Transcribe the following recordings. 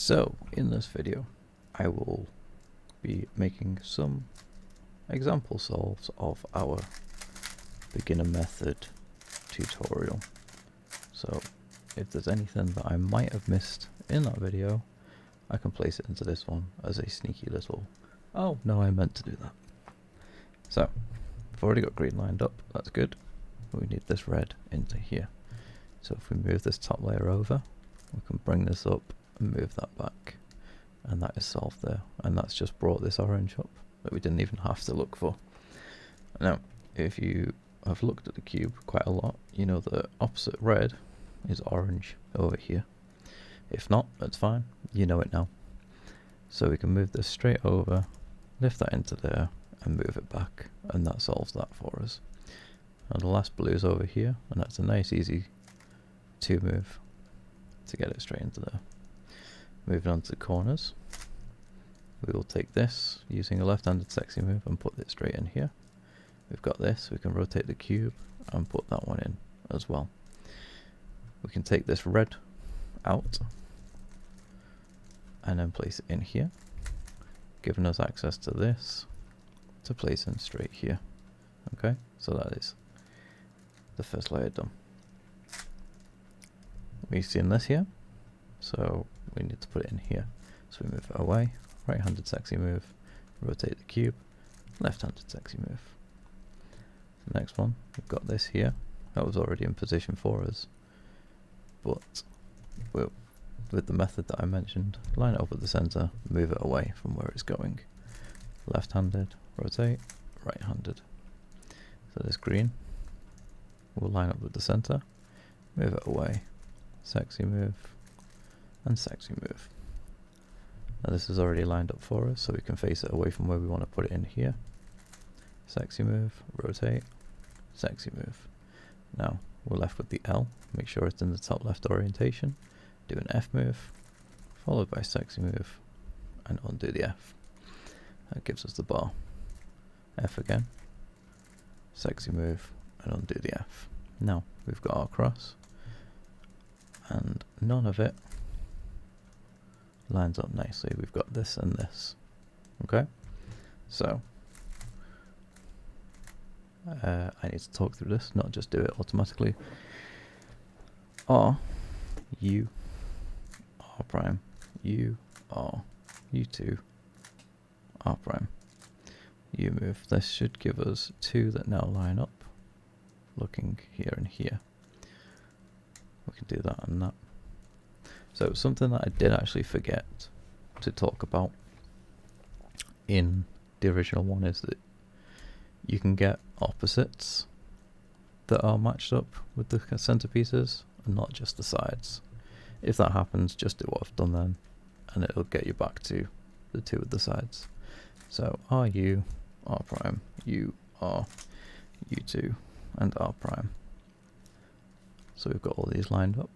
So, in this video, I will be making some example solves of our beginner method tutorial. So, if there's anything that I might have missed in that video, I can place it into this one as a sneaky little, oh no, I meant to do that. So, I've already got green lined up, that's good. We need this red into here. So if we move this top layer over, we can bring this up and move that back, and that is solved there, and that's just brought this orange up that we didn't even have to look for. Now if you have looked at the cube quite a lot, you know the opposite red is orange over here. If not, that's fine, you know it now. So we can move this straight over, lift that into there and move it back, and that solves that for us. And the last blue is over here, and that's a nice easy 2 move to get it straight into there. Moving on to the corners, we will take this using a left-handed sexy move and put it straight in here. We've got this, we can rotate the cube and put that one in as well. We can take this red out and then place it in here, giving us access to this to place in straight here. Okay, so that is the first layer done. We've seen this here, so we need to put it in here. So we move it away, right-handed sexy move, rotate the cube, left-handed sexy move. The next one, we've got this here, that was already in position for us, but with the method that I mentioned, line it up at the center, move it away from where it's going. Left-handed, rotate, right-handed. So this green will line up with the center, move it away, sexy move, and sexy move. Now this is already lined up for us, so we can face it away from where we want to put it in here. Sexy move, rotate, sexy move. Now we're left with the L, make sure it's in the top left orientation, do an F move, followed by sexy move, and undo the F. That gives us the bar. F again, sexy move, and undo the F. Now we've got our cross, and none of it lines up nicely. We've got this and this. Okay, so I need to talk through this, not just do it automatically. R, U, R prime, U, R, U2, R prime, U move. This should give us 2 that now line up, looking here and here. We can do that and that. So something that I did actually forget to talk about in the original one is that you can get opposites that are matched up with the centerpieces and not just the sides. If that happens, just do what I've done then, and it'll get you back to the 2 with the sides. So RU, R prime, U, R, U2, and R prime. So we've got all these lined up.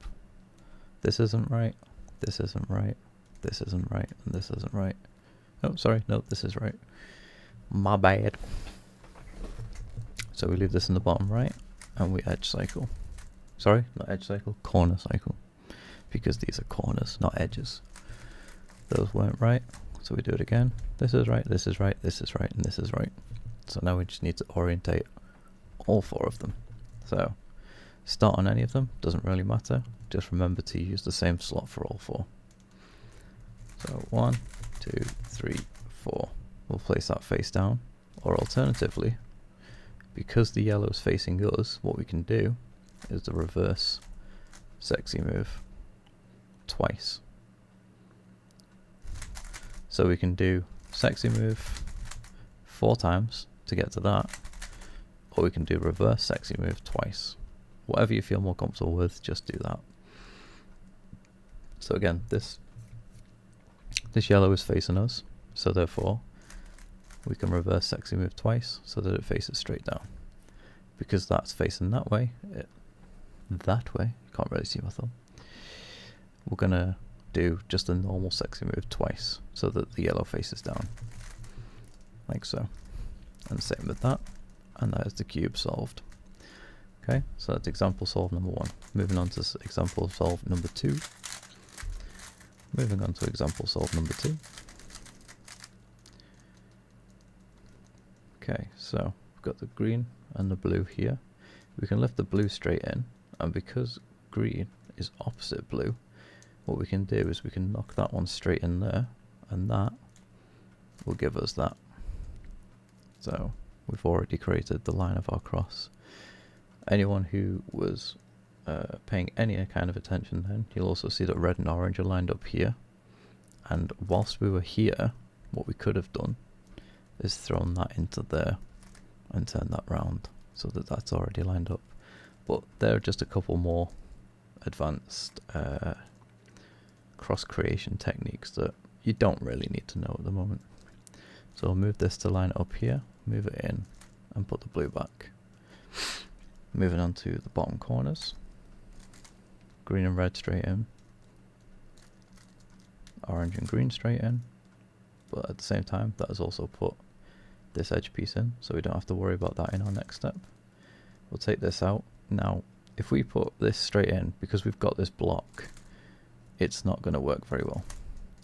This isn't right, this isn't right, this isn't right, and this isn't right. Oh, sorry, no, this is right. My bad. So we leave this in the bottom right, and we edge cycle. Sorry, not edge cycle, corner cycle. Because these are corners, not edges. Those weren't right, so we do it again. This is right, this is right, this is right, and this is right. So now we just need to orientate all 4 of them. So start on any of them, doesn't really matter. Just remember to use the same slot for all 4. So 1, 2, 3, 4. We'll place that face down, or alternatively, because the yellow is facing us, what we can do is the reverse sexy move twice. So we can do sexy move 4 times to get to that, or we can do reverse sexy move twice. Whatever you feel more comfortable with, just do that. So again, this yellow is facing us, so therefore we can reverse sexy move twice so that it faces straight down. Because that's facing that way, can't really see my thumb. We're gonna do just a normal sexy move twice so that the yellow faces down, like so. And same with that, and that is the cube solved. Okay, so that's example solve number 1. Moving on to example solve number 2. Moving on to example solve number 2. Okay, so we've got the green and the blue here. We can lift the blue straight in, and because green is opposite blue, what we can do is we can knock that one straight in there, and that will give us that. So we've already created the line of our cross. Anyone who was paying any kind of attention then, you'll also see that red and orange are lined up here. And whilst we were here, what we could have done is thrown that into there and turned that round so that that's already lined up. But there are just a couple more advanced cross creation techniques that you don't really need to know at the moment. So I'll move this to line up here, move it in, and put the blue back. Moving on to the bottom corners, green and red straight in, orange and green straight in, but at the same time that has also put this edge piece in, so we don't have to worry about that in our next step. We'll take this out. Now if we put this straight in, because we've got this block, it's not going to work very well.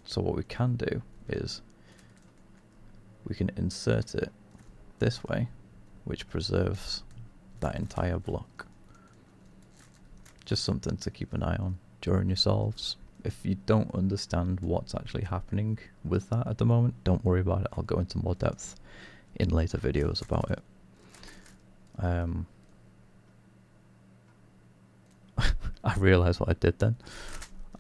So what we can do is we can insert it this way, which preserves that entire block. Just something to keep an eye on during your solves. If you don't understand what's actually happening with that at the moment, don't worry about it. I'll go into more depth in later videos about it. I realised what I did then.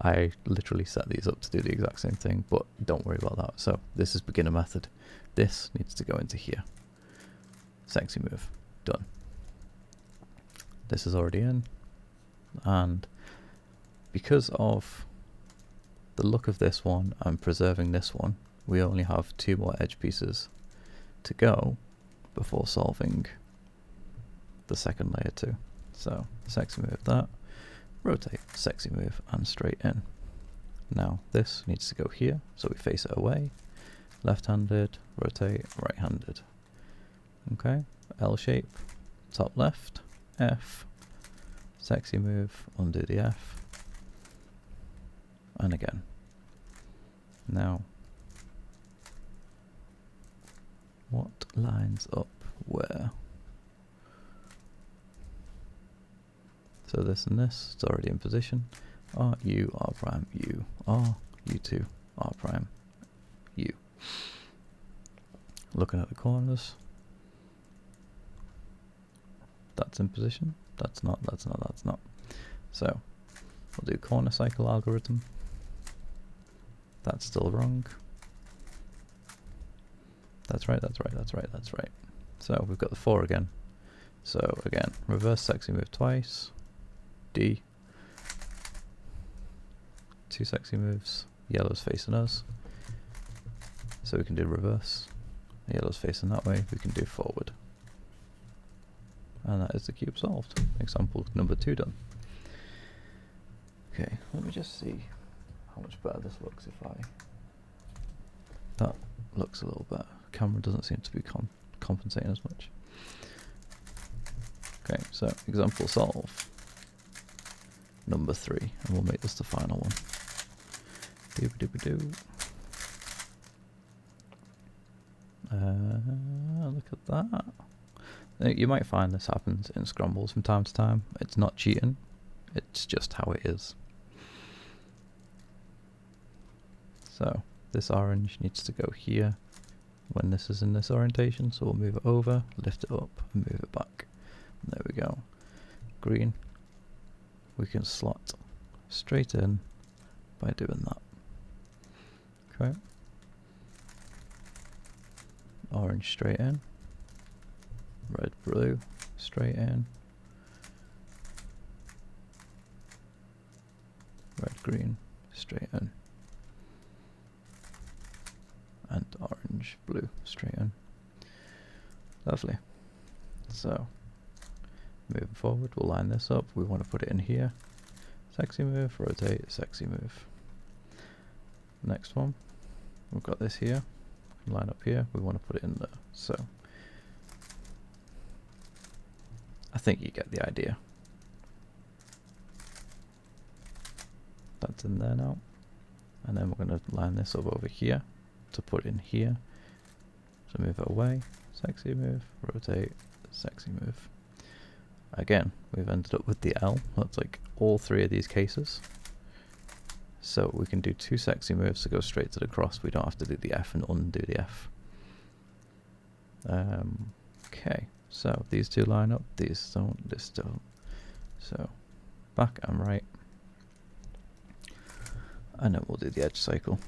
I literally set these up to do the exact same thing, but don't worry about that. So this is beginner method. This needs to go into here. Sexy move. Done. This is already in, and because of the look of this one and preserving this one, we only have 2 more edge pieces to go before solving the second layer too. So sexy move that, rotate, sexy move, and straight in. Now this needs to go here, so we face it away, left-handed, rotate, right-handed. Okay, L shape, top left, F, sexy move, undo the F, and again. Now, what lines up where? So this and this, it's already in position. R, U, R prime, U, R, U2, R prime, U. Looking at the corners, that's in position, that's not, that's not, that's not. So we'll do corner cycle algorithm. That's still wrong. That's right, that's right, that's right, that's right. So we've got the 4 again. So again, reverse sexy move twice, D, 2 sexy moves, yellow's facing us. So we can do reverse, yellow's facing that way, we can do forward. And that is the cube solved. Example number 2 done. Okay, let me just see how much better this looks if I... That looks a little better. Camera doesn't seem to be compensating as much. Okay, so example solve number 3, and we'll make this the final one. Doo-ba-doo-ba-doo. Look at that. You might find this happens in scrambles from time to time. It's not cheating, it's just how it is. So this orange needs to go here when this is in this orientation, so we'll move it over, lift it up, and move it back. And there we go. Green, we can slot straight in by doing that. Okay. Orange straight in, red, blue straight in, red, green straight in, and orange, blue straight in. Lovely. So moving forward, we'll line this up. We want to put it in here. Sexy move, rotate, sexy move. Next one, we've got this here. Line up here. We want to put it in there. So I think you get the idea. That's in there now. and then we're going to line this up over here to put in here. So move it away, sexy move, rotate, sexy move. Again, we've ended up with the L. That's like all three of these cases. So we can do two sexy moves to go straight to the cross. We don't have to do the F and undo the F. Okay, so these two line up, these don't, this don't. So back and right. And then we'll do the edge cycle,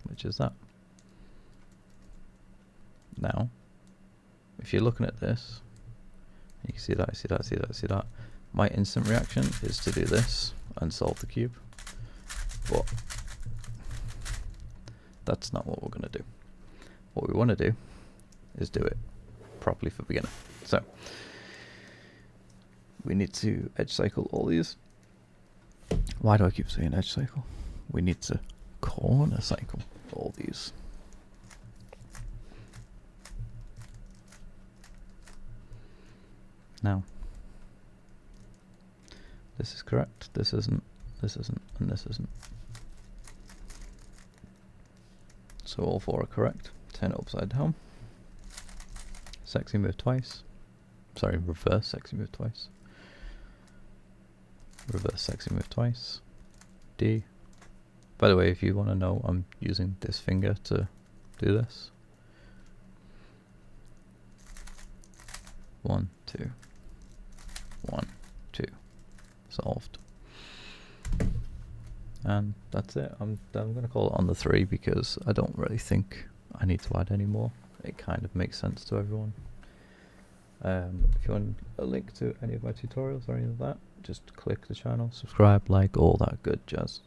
which is that. Now, if you're looking at this, you can see that, see that, see that, see that. My instant reaction is to do this and solve the cube, but that's not what we're going to do. What we want to do is do it properly for beginner. So we need to edge cycle all these. Why do I keep saying edge cycle? We need to corner cycle all these. Now, this is correct, this isn't, and this isn't. So all four are correct. Turn it upside down. Sexy move twice. Sorry, reverse sexy move twice. Reverse sexy move twice. D. By the way, if you want to know, I'm using this finger to do this. 1, 2. 1, 2. Solved. And that's it. I'm going to call it on the 3 because I don't really think I need to add any more. It kind of makes sense to everyone. If you want a link to any of my tutorials or any of that, just click the channel, subscribe, like, all that good jazz.